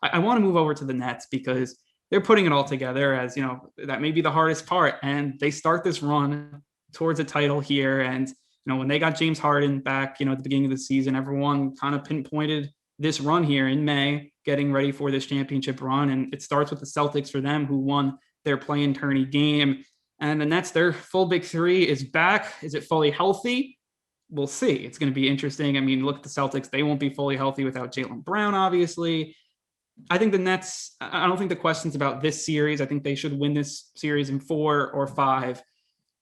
I want to move over to the Nets because they're putting it all together as, that may be the hardest part. And they start this run towards a title here. And, when they got James Harden back, at the beginning of the season, everyone kind of pinpointed this run here in May, getting ready for this championship run. And it starts with the Celtics for them, who won their play-in tourney game. And the Nets, their full big three is back. Is it fully healthy? We'll see. It's going to be interesting. I mean, look at the Celtics. They won't be fully healthy without Jaylen Brown, obviously. I think the Nets, I don't think the question's about this series. I think they should win this series in 4 or 5.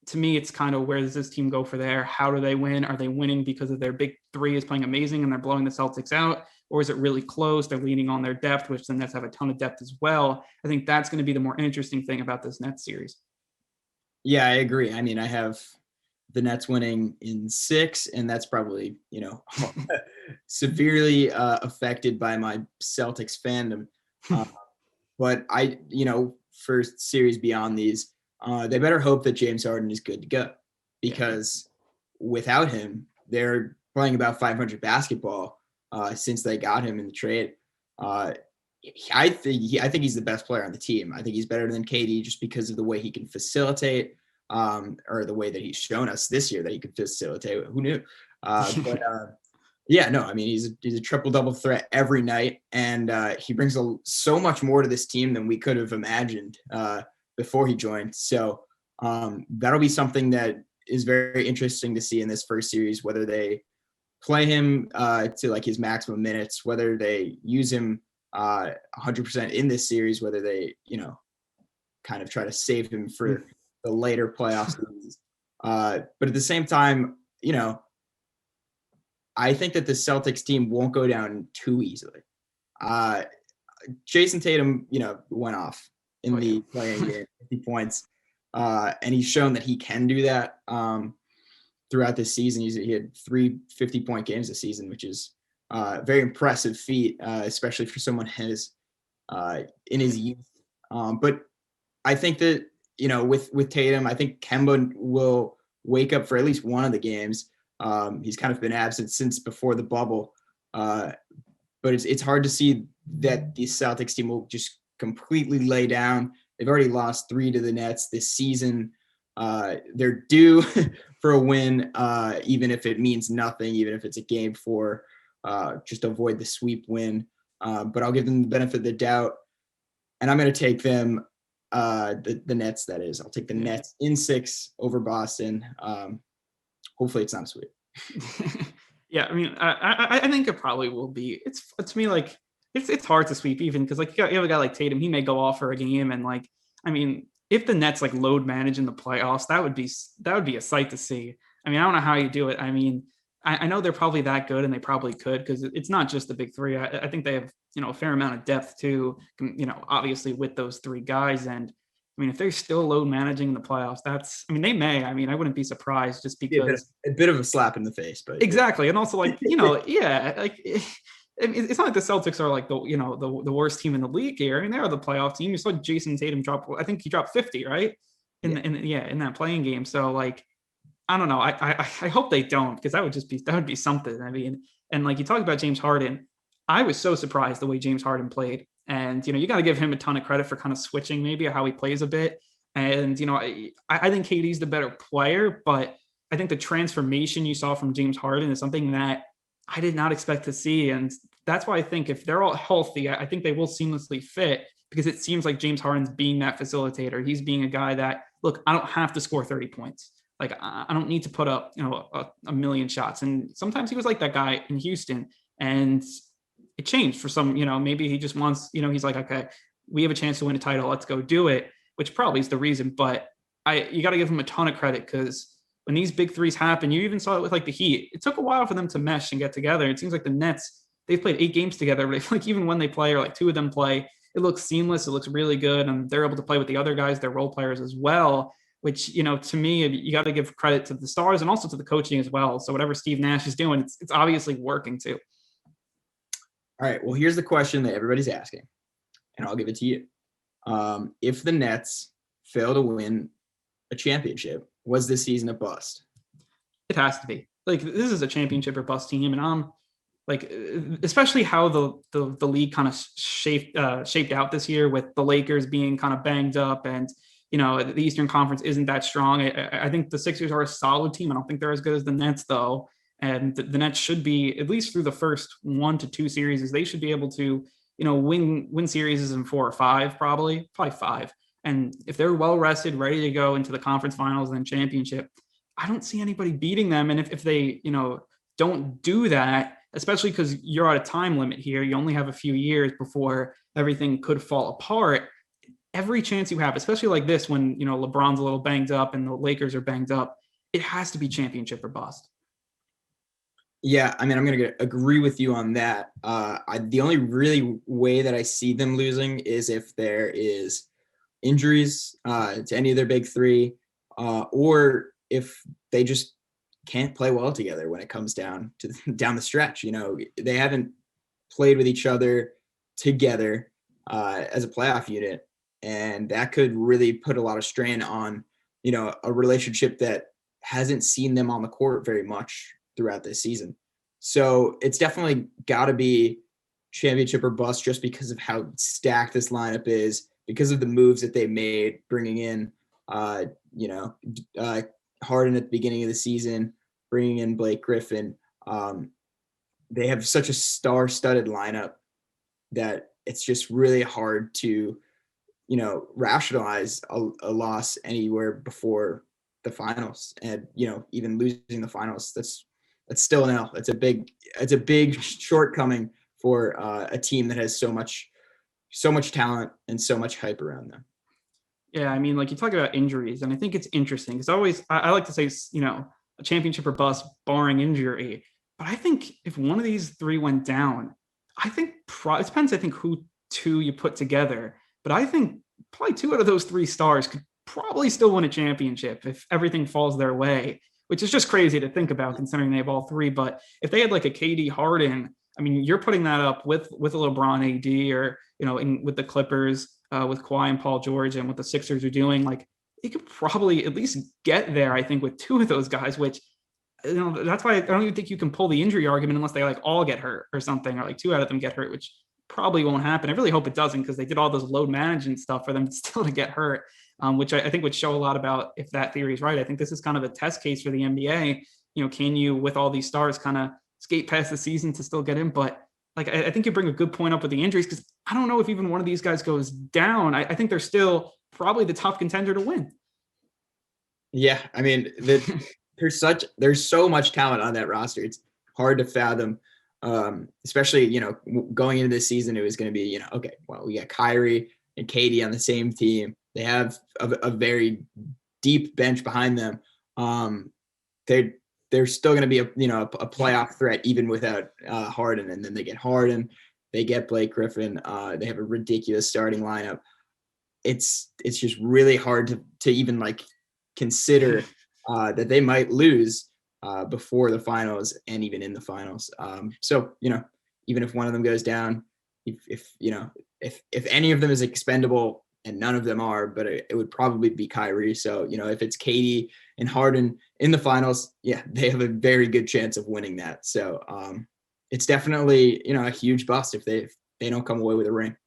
To me, it's kind of, where does this team go for there? How do they win? Are they winning because of their big three is playing amazing and they're blowing the Celtics out? Or is it really close? They're leaning on their depth, which the Nets have a ton of depth as well. I think that's going to be the more interesting thing about this Nets series. Yeah, I agree. I mean, I have the Nets winning in 6, and that's probably, severely affected by my Celtics fandom. But for series beyond these, they better hope that James Harden is good to go, because without him, they're playing about 500 basketball since they got him in the trade. I think he's the best player on the team. I think he's better than KD just because of the way he can facilitate, or the way that he's shown us this year that he could facilitate. Who knew? He's a triple-double threat every night, and he brings so much more to this team than we could have imagined before he joined. So that'll be something that is very interesting to see in this first series, whether they play him to like his maximum minutes, whether they use him 100% in this series, whether they, kind of try to save him for the later playoff series. But at the same time, I think that the Celtics team won't go down too easily. Jason Tatum, went off in the playing game, 50 points. And he's shown that he can do that throughout this season. He had 3 50-point games this season, which is a very impressive feat, especially for someone in his youth. But I think that, with Tatum, I think Kemba will wake up for at least one of the games. He's kind of been absent since before the bubble. But it's hard to see that the Celtics team will just completely lay down. They've already lost 3 to the Nets this season. They're due for a win, even if it means nothing, even if it's a game 4, just avoid the sweep win. But I'll give them the benefit of the doubt. And I'm going to take them, the Nets, that is. I'll take the Nets in 6 over Boston. Hopefully it's not a sweep. Yeah, I mean, I think it probably will be. It's to me, like, it's hard to sweep, even because, like, you have a guy like Tatum, he may go off for a game, and, like, I mean, if the Nets like load manage in the playoffs, that would be a sight to see. I mean, I don't know how you do it. I mean, I know they're probably that good, and they probably could, because it's not just the big 3. I think they have, a fair amount of depth too, obviously with those 3 guys. And I mean, if they're still load managing in the playoffs, they may. I mean, I wouldn't be surprised, just because a bit of a slap in the face, but exactly. And also, like, like, it's not like the Celtics are like the worst team in the league here. I mean, they're the playoff team. You saw Jason Tatum drop. I think he dropped 50, right? In that playing game. So, like, I don't know. I hope they don't, because that would be something. I mean, and like you talked about James Harden, I was so surprised the way James Harden played. And, you got to give him a ton of credit for kind of switching maybe how he plays a bit. And, I think KD's the better player, but I think the transformation you saw from James Harden is something that I did not expect to see. And that's why I think if they're all healthy, I think they will seamlessly fit, because it seems like James Harden's being that facilitator. He's being a guy that, look, I don't have to score 30 points. Like, I don't need to put up, a million shots. And sometimes he was like that guy in Houston, and it changed for some, maybe he just wants, he's like, okay, we have a chance to win a title. Let's go do it, which probably is the reason. But you got to give him a ton of credit, because when these big 3s happen, you even saw it with like the Heat. It took a while for them to mesh and get together. It seems like the Nets, they've played 8 games together, but I feel like even when they play, or like 2 of them play, it looks seamless. It looks really good. And they're able to play with the other guys, their role players as well, which, to me, you got to give credit to the stars and also to the coaching as well. So whatever Steve Nash is doing, it's obviously working too. All right. Well, here's the question that everybody's asking, and I'll give it to you. If the Nets fail to win a championship, was this season a bust? It has to be. Like, this is a championship or bust team, and like especially how the league kind of shaped out this year with the Lakers being kind of banged up, and the Eastern Conference isn't that strong. I think the Sixers are a solid team. I don't think they're as good as the Nets though, and the Nets should be, at least through the first 1 to 2 series, they should be able to win series in 4 or 5, probably 5. And if they're well rested, ready to go into the conference finals and then championship, I don't see anybody beating them. And if they don't do that, especially because you're at a time limit here, you only have a few years before everything could fall apart. Every chance you have, especially like this, when LeBron's a little banged up and the Lakers are banged up, it has to be championship or bust. Yeah, I mean, I'm going to agree with you on that. The only really way that I see them losing is if there is injuries to any of their big three, or if they just can't play well together when it comes down the stretch. They haven't played with each other together as a playoff unit, and that could really put a lot of strain on a relationship that hasn't seen them on the court very much throughout this season. So it's definitely got to be championship or bust, just because of how stacked this lineup is, because of the moves that they made, bringing in Harden at the beginning of the season, bringing in Blake Griffin. They have such a star-studded lineup that it's just really hard to rationalize a loss anywhere before the finals. And even losing the finals, that's still an L. It's a big shortcoming for a team that has so much talent and so much hype around them. Yeah, I mean, like, you talk about injuries, and I think it's interesting because I like to say, a championship or bust barring injury. But I think if one of these 3 went down, I think it depends, I think, who 2 you put together. But I think probably 2 out of those 3 stars could probably still win a championship if everything falls their way, which is just crazy to think about considering they have all 3. But if they had like a KD Harden, I mean, you're putting that up with a LeBron AD, or, with the Clippers, with Kawhi and Paul George, and what the Sixers are doing, like, you could probably at least get there, I think, with 2 of those guys, which, that's why I don't even think you can pull the injury argument unless they like all get hurt or something, or like 2 out of them get hurt, which probably won't happen. I really hope it doesn't, because they did all those load management stuff for them still to get hurt, which I think would show a lot about if that theory is right. I think this is kind of a test case for the NBA. Can you, with all these stars, kind of skate past the season to still get in? But like, I think you bring a good point up with the injuries, because I don't know if even one of these guys goes down. I think they're still probably the top contender to win. Yeah, I mean, there's so much talent on that roster. It's hard to fathom, especially, going into this season, it was going to be, okay, well, we got Kyrie and KD on the same team. They have a very deep bench behind them. They're still going to be a playoff threat even without Harden, and then they get Harden, they get Blake Griffin. They have a ridiculous starting lineup. It's just really hard to even like consider that they might lose before the finals and even in the finals. So even if one of them goes down, if any of them is expendable, and none of them are, but it would probably be Kyrie. So, if it's KD and Harden in the finals, yeah, they have a very good chance of winning that. So it's definitely, a huge bust if they don't come away with a ring.